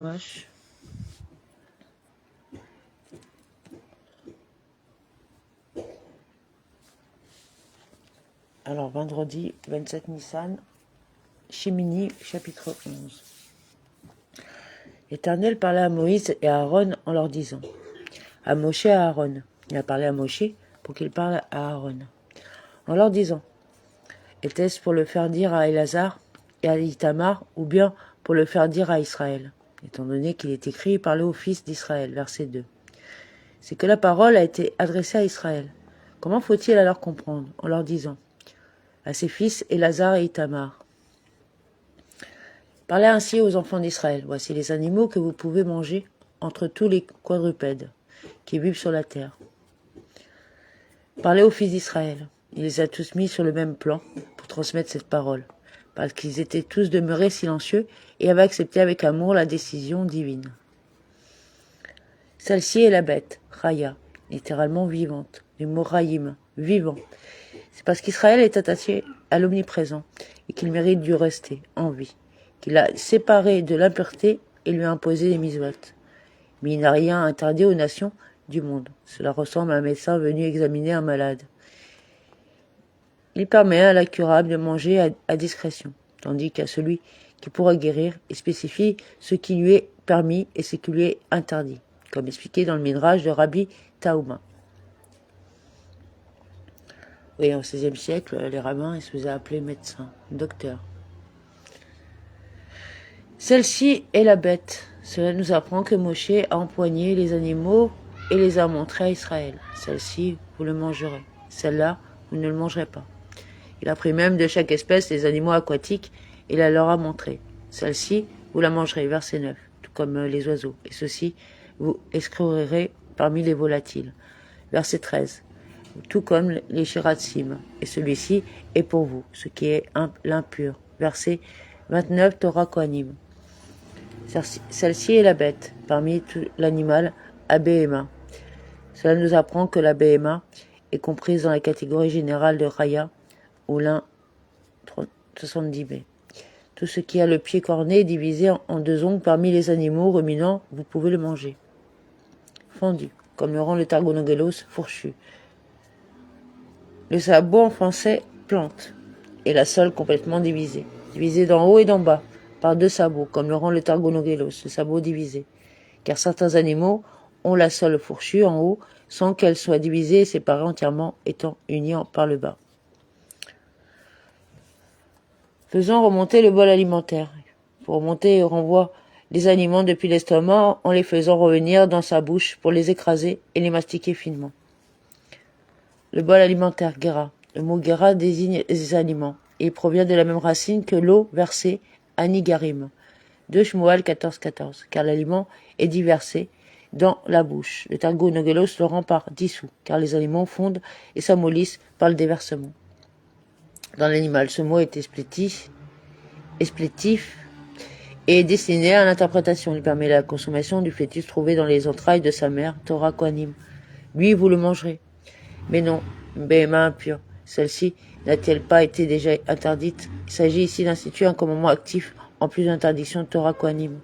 Vache. Alors, vendredi 27 Nissan, Shemini, chapitre 11. L'Éternel parla à Moïse et à Aaron en leur disant, à Moshe et à Aaron. Il a parlé à Moshe pour qu'il parle à Aaron, en leur disant, était-ce pour le faire dire à Élasar et à Itamar, ou bien pour le faire dire à Israël, étant donné qu'il est écrit, parler aux fils d'Israël, verset 2. C'est que la parole a été adressée à Israël. Comment faut-il alors comprendre, en leur disant, à ses fils Élasar et Itamar, parlez ainsi aux enfants d'Israël, voici les animaux que vous pouvez manger entre tous les quadrupèdes qui vivent sur la terre. Parlez aux fils d'Israël, il les a tous mis sur le même plan pour transmettre cette parole, parce qu'ils étaient tous demeurés silencieux et avaient accepté avec amour la décision divine. Celle-ci est la bête, Raya, littéralement vivante, du mot Rayim, vivant. C'est parce qu'Israël est attaché à l'omniprésent et qu'il mérite d'y rester en vie, qu'il l'a séparé de l'impureté et lui a imposé les mitzvot. Mais il n'a rien interdit aux nations du monde. Cela ressemble à un médecin venu examiner un malade. Il permet à l'incurable de manger à discrétion, tandis qu'à celui qui pourra guérir, il spécifie ce qui lui est permis et ce qui lui est interdit, comme expliqué dans le Midrash de Rabbi Taouma. Oui, au XVIe siècle, les rabbins ils se faisaient appeler médecins, docteurs. Celle-ci est la bête. Cela nous apprend que Moshe a empoigné les animaux et les a montrés à Israël. Celle-ci, vous le mangerez. Celle-là, vous ne le mangerez pas. Il a pris même de chaque espèce les animaux aquatiques et la leur a montré. Celle-ci, vous la mangerez, verset 9, tout comme les oiseaux. Et ceci, vous exclurez parmi les volatiles. Verset 13, tout comme les shiratsim. Et celui-ci est pour vous, ce qui est l'impur. Verset 29, Torah Kohanim. Celle-ci est la bête, parmi tout l'animal, à Béhéma. Cela nous apprend que la Béhéma est comprise dans la catégorie générale de Raya, ou l'un 70b. Tout ce qui a le pied corné est divisé en deux ongles parmi les animaux ruminants, vous pouvez le manger. Fendu, comme le rend le Targonogélos fourchu. Le sabot en français, plante, et la sole complètement divisée, divisée d'en haut et d'en bas, par deux sabots, comme le rend le Targonogélos, le sabot divisé. Car certains animaux ont la sole fourchue en haut, sans qu'elle soit divisée et séparée entièrement, étant unie par le bas. Faisons remonter le bol alimentaire. Pour remonter, on renvoie les aliments depuis l'estomac en les faisant revenir dans sa bouche pour les écraser et les mastiquer finement. Le bol alimentaire, Gera. Le mot Gera désigne les aliments et il provient de la même racine que l'eau versée, Anigarim, de Shmuel 14,14, car l'aliment est diversé dans la bouche. Le Targonogélos le rend par dissous, car les aliments fondent et s'amollissent par le déversement. Dans l'animal, ce mot est explétif et est destiné à l'interprétation. Il permet la consommation du fœtus trouvé dans les entrailles de sa mère, Torah Kohanim. Lui, vous le mangerez. Mais non, une béhéma impure. Celle-ci n'a-t-elle pas été déjà interdite? Il s'agit ici d'instituer un commandement actif en plus d'interdiction de Torah Kohanim.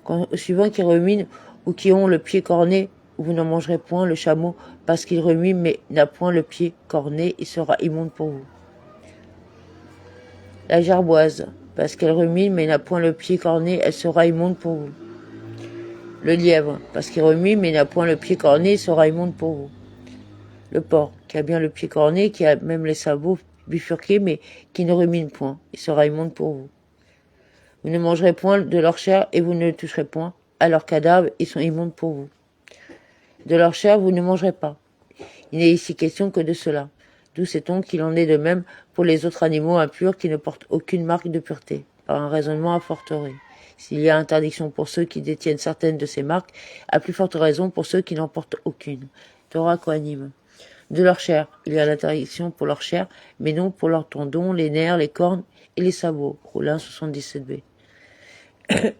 Au suivant qui ruminent ou qui ont le pied corné, vous n'en mangerez point le chameau, parce qu'il remue mais n'a point le pied corné, il sera immonde pour vous. La gerboise, parce qu'elle rumine mais n'a point le pied corné, elle sera immonde pour vous. Le lièvre, parce qu'il remue mais n'a point le pied corné, il sera immonde pour vous. Le porc, qui a bien le pied corné, qui a même les sabots bifurqués, mais qui ne rumine point, il sera immonde pour vous. Vous ne mangerez point de leur chair et vous ne toucherez point à leurs cadavres, ils sont immondes pour vous. De leur chair, vous ne mangerez pas. Il n'est ici question que de cela. D'où sait-on qu'il en est de même pour les autres animaux impurs qui ne portent aucune marque de pureté, par un raisonnement à fortiori. S'il y a interdiction pour ceux qui détiennent certaines de ces marques, à plus forte raison pour ceux qui n'en portent aucune. Torah Kohanim. De leur chair, il y a l'interdiction pour leur chair, mais non pour leurs tendons, les nerfs, les cornes et les sabots. Roulin 77b.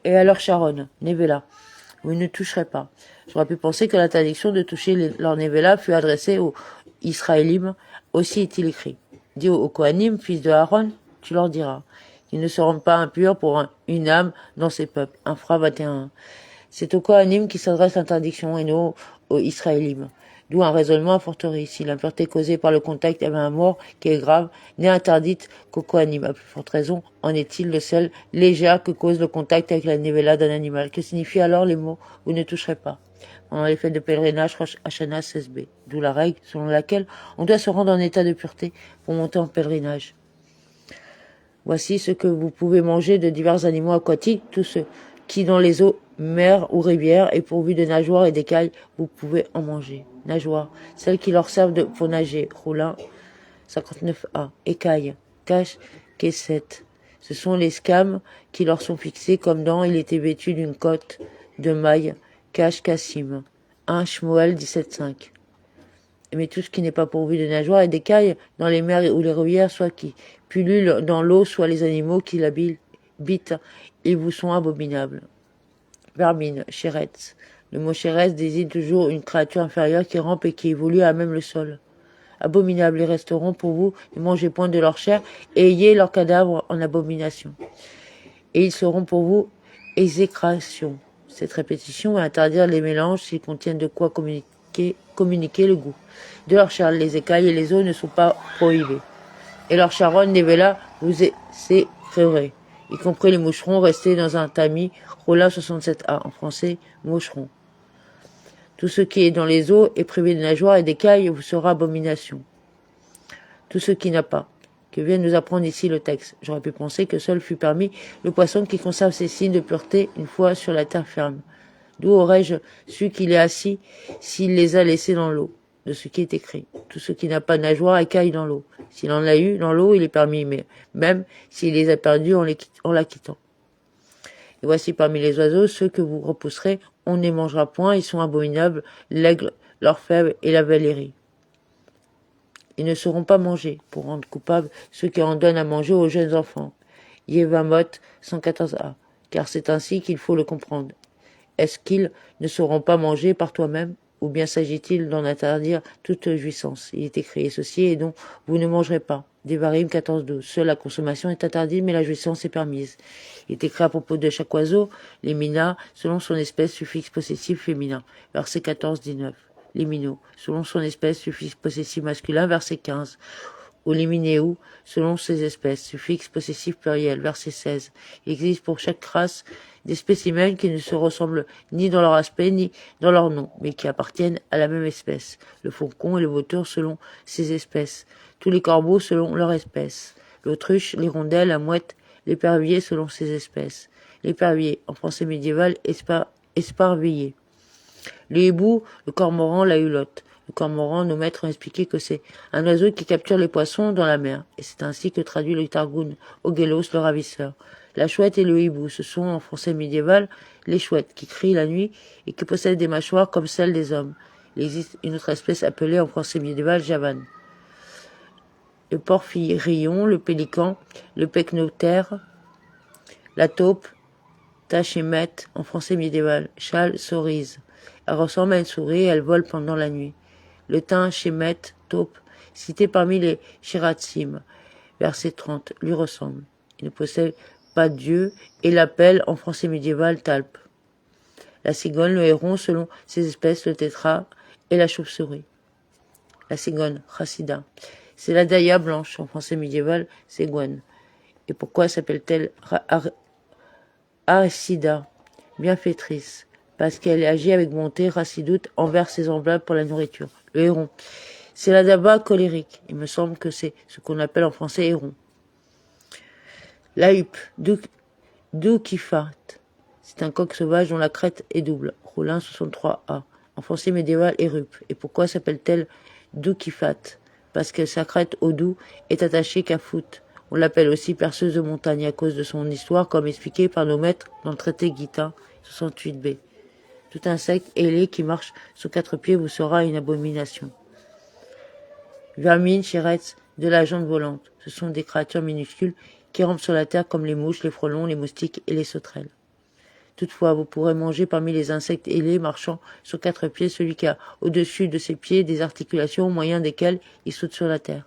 Et à leur charonne, Nevela, vous ne toucherez pas. J'aurais pu penser que l'interdiction de toucher leur Nevela fut adressée aux Israélim, aussi est-il écrit. Dis aux Kohanim, fils de Aaron, tu leur diras, qui ne se rendent pas impurs pour une âme dans ces peuples. Infra 21. C'est au Kohanim qui s'adresse l'interdiction et non aux Israélim. D'où un raisonnement à fortiori. Si l'impureté causée par le contact avec un mort qui est grave n'est interdite qu'au Kohanim, à plus forte raison, en est-il de celle légère que cause le contact avec la nivella d'un animal. Que signifient alors les mots « vous ne toucherez pas » pendant les fêtes de pèlerinage Rosh Hashanah 16b, d'où la règle selon laquelle on doit se rendre en état de pureté pour monter en pèlerinage. Voici ce que vous pouvez manger de divers animaux aquatiques, tous ceux qui dans les eaux, mers ou rivières, et pourvus de nageoires et d'écailles, vous pouvez en manger. Nageoires, celles qui leur servent pour nager. Roulin 59a. Écailles, cache, Kesset. Ce sont les scames qui leur sont fixés comme dents. Il était vêtu d'une cotte de mailles. Cache Cassim. 1 Shmuel 17.5. Mais tout ce qui n'est pas pourvu de nageoires et d'écailles dans les mers ou les rivières, soit qui pullulent dans l'eau, soit les animaux qui l'habitent, ils vous sont abominables. Vermine, Sheretz. Le mot Sheretz désigne toujours une créature inférieure qui rampe et qui évolue à même le sol. Abominables, ils resteront pour vous, ne mangez point de leur chair et ayez leurs cadavres en abomination. Et ils seront pour vous exécration. Cette répétition va interdire les mélanges s'ils contiennent de quoi communiquer le goût. De leur chair, les écailles et les os ne sont pas prohibés. Et leur charonne, les vélas, vous exécrerez, y compris les moucherons restés dans un tamis. Rollin 67a, en français, moucheron. Tout ce qui est dans les eaux est privé de nageoires et d'écailles vous sera abomination. Tout ce qui n'a pas. Que vient nous apprendre ici le texte. J'aurais pu penser que seul fut permis le poisson qui conserve ses signes de pureté une fois sur la terre ferme. D'où aurais-je su qu'il est assis s'il les a laissés dans l'eau? De ce qui est écrit. Tout ce qui n'a pas de nageoires écaille dans l'eau. S'il en a eu dans l'eau, il est permis, mais même s'il les a perdus en la quittant. Et voici parmi les oiseaux ceux que vous repousserez, on ne les mangera point, ils sont abominables, l'aigle, l'orfèvre et la valérie. Ils ne seront pas mangés, pour rendre coupables ceux qui en donnent à manger aux jeunes enfants. Yevamot 114a, car c'est ainsi qu'il faut le comprendre. Est-ce qu'ils ne seront pas mangés par toi-même, ou bien s'agit-il d'en interdire toute jouissance? Il est écrit ceci et dont vous ne mangerez pas. Devarim 14.12. Seule la consommation est interdite, mais la jouissance est permise. Il est écrit à propos de chaque oiseau, les minas, selon son espèce, suffixe possessif féminin. Verset 14-19. Les minots, selon son espèce, suffixe possessif masculin. Verset 15. Ou les minéou, selon ses espèces, suffixe possessif pluriel. Verset 16. Il existe pour chaque race des spécimens qui ne se ressemblent ni dans leur aspect ni dans leur nom, mais qui appartiennent à la même espèce. Le faucon et le vautour selon ses espèces. Tous les corbeaux selon leur espèce. L'autruche, l'hirondelle, la mouette, l'épervier selon ses espèces. L'épervier, en français médiéval, esparveillé. Le hibou, le cormoran, la hulotte. Le cormoran, nos maîtres ont expliqué que c'est un oiseau qui capture les poissons dans la mer. Et c'est ainsi que traduit le Targum, Ogélos, le ravisseur. La chouette et le hibou, ce sont, en français médiéval, les chouettes qui crient la nuit et qui possèdent des mâchoires comme celles des hommes. Il existe une autre espèce appelée, en français médiéval, javane. Le porphyrion, le pélican, le pecnoptère, la taupe, tachémètre, en français médiéval, châle, cerise. Elle ressemble à une souris et elle vole pendant la nuit. Le thym, chémètre, taupe, cité parmi les shiratsim, verset 30, lui ressemble. Il ne possède pas Dieu et l'appelle en français médiéval talpe. La cigogne, le héron, selon ses espèces, le tétra et la chauve-souris. La cigogne, chassida. C'est la daïa blanche, en français médiéval, c'est Gwen. Et pourquoi s'appelle-t-elle Arcida, bienfaitrice? Parce qu'elle agit avec bonté, racidoute, envers ses semblables pour la nourriture. Le héron. C'est la daba colérique. Il me semble que c'est ce qu'on appelle en français héron. La huppe, doukifat. C'est un coq sauvage dont la crête est double. Roulin 63a. En français médiéval, érupe. Et pourquoi s'appelle-t-elle doukifat? Parce que sa crête au doux est attachée qu'à foot. On l'appelle aussi perceuse de montagne à cause de son histoire, comme expliqué par nos maîtres dans le traité Gita 68b. Tout insecte ailé qui marche sur 4 pieds vous sera une abomination. Vermine, Sheretz, de la jante volante. Ce sont des créatures minuscules qui rampent sur la terre comme les mouches, les frelons, les moustiques et les sauterelles. Toutefois, vous pourrez manger parmi les insectes ailés marchant sur 4 pieds celui qui a au-dessus de ses pieds des articulations au moyen desquelles il saute sur la terre.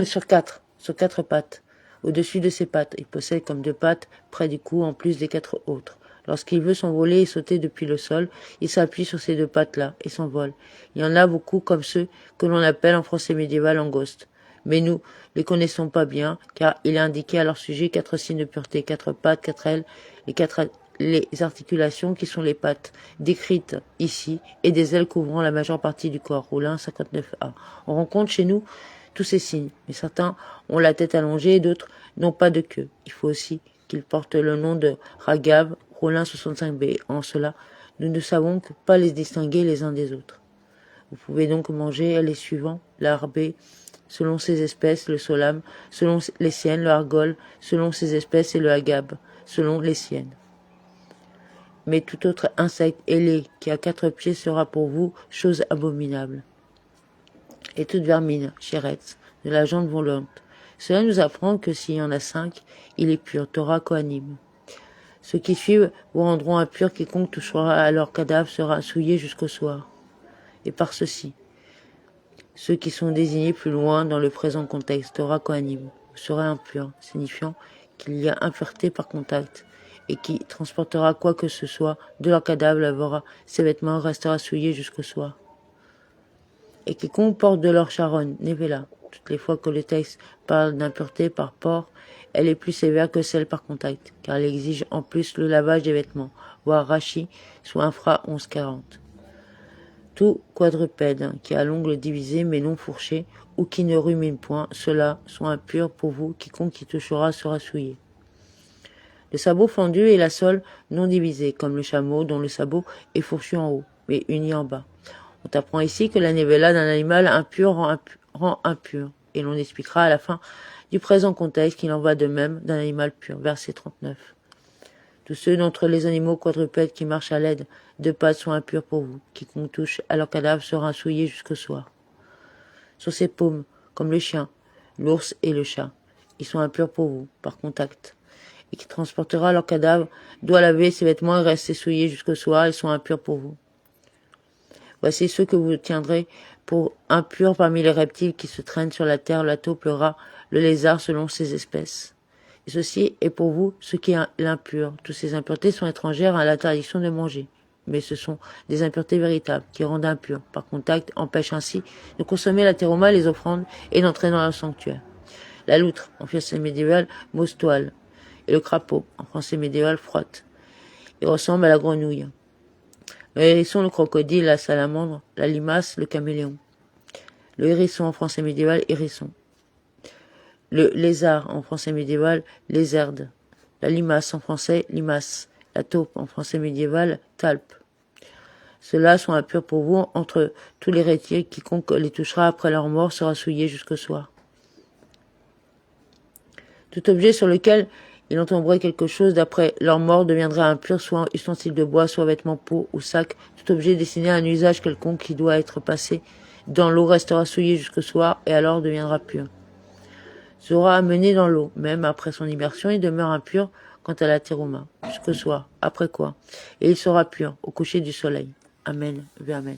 sur quatre pattes. au-dessus de ses pattes. Il possède comme 2 pattes près du cou en plus des 4 autres. Lorsqu'il veut s'envoler et sauter depuis le sol, il s'appuie sur ces 2 pattes-là et s'envole. Il y en a beaucoup comme ceux que l'on appelle en français médiéval langostes. Mais nous les connaissons pas bien, car il est indiqué à leur sujet 4 signes de pureté, 4 pattes, 4 ailes, les articulations qui sont les pattes, décrites ici, et des ailes couvrant la majeure partie du corps. Rollin 59a. On rencontre chez nous tous ces signes, mais certains ont la tête allongée et d'autres n'ont pas de queue. Il faut aussi qu'ils portent le nom de Ragab, Rollin 65b. En cela, nous ne savons pas les distinguer les uns des autres. Vous pouvez donc manger les suivants: l'arbé, selon ses espèces, le solam, selon les siennes, le argol, selon ses espèces, et le agab, selon les siennes. Mais tout autre insecte ailé qui a 4 pieds sera pour vous chose abominable. Et toute vermine, chérette, de la jambe volante. Cela nous apprend que s'il y en a 5, il est pur, Torah Kohanim. Ceux qui suivent vous rendront impurs, quiconque touchera à leur cadavre sera souillé jusqu'au soir. Et par ceci, ceux qui sont désignés plus loin dans le présent contexte, Torah Kohanim, vous serez impurs, signifiant qu'il y a impureté par contact, et qui transportera quoi que ce soit de leur cadavre, lavera ses vêtements, restera souillé jusqu'au soir. Et quiconque porte de leur charonne, Nevela, toutes les fois que le texte parle d'impureté par port, elle est plus sévère que celle par contact, car elle exige en plus le lavage des vêtements, voire Rachi, soit infra 1140. Tout quadrupède qui a l'ongle divisé mais non fourché, ou qui ne rumine point, ceux-là sont impurs pour vous, quiconque y touchera sera souillé. Le sabot fendu est la sole non divisée, comme le chameau dont le sabot est fourchu en haut, mais uni en bas. On apprend ici que la nevela d'un animal impur rend impur, et l'on expliquera à la fin du présent contexte qu'il en va de même d'un animal pur. Verset 39. Tous ceux d'entre les animaux quadrupèdes qui marchent à l'aide de pattes sont impurs pour vous. Quiconque touche à leur cadavre sera souillé jusqu'au soir. Sur ses paumes, comme le chien, l'ours et le chat, ils sont impurs pour vous, par contact. Et qui transportera leur cadavre doit laver ses vêtements et rester souillé jusqu'au soir, ils sont impurs pour vous. Voici ceux que vous tiendrez pour impurs parmi les reptiles qui se traînent sur la terre, la taupe, le rat, le lézard selon ses espèces. Et ceci est pour vous ce qui est l'impur. Toutes ces impuretés sont étrangères à l'interdiction de manger. Mais ce sont des impuretés véritables qui rendent impurs. Par contact, empêchent ainsi de consommer la teroma et les offrandes et d'entrer dans le sanctuaire. La loutre, en français médiéval, moustoile. Et le crapaud, en français médiéval, frotte. Il ressemble à la grenouille. Le hérisson, le crocodile, la salamandre, la limace, le caméléon. Le hérisson, en français médiéval, hérisson. Le lézard, en français médiéval, lézarde. La limace, en français, limace. La taupe, en français médiéval, talpe. Ceux-là sont impurs pour vous entre tous les reptiles. Quiconque les touchera après leur mort sera souillé jusqu'au soir. Tout objet sur lequel il entomberait quelque chose d'après leur mort deviendrait impur, soit ustensile de bois, soit vêtement, peau ou sac. Tout objet destiné à un usage quelconque qui doit être passé dans l'eau restera souillé jusqu'au soir et alors deviendra pur. Sera amené dans l'eau, même après son immersion, il demeure impur quant à la teruma, jusqu'au soir, après quoi, et il sera pur au coucher du soleil. Amen, Amen.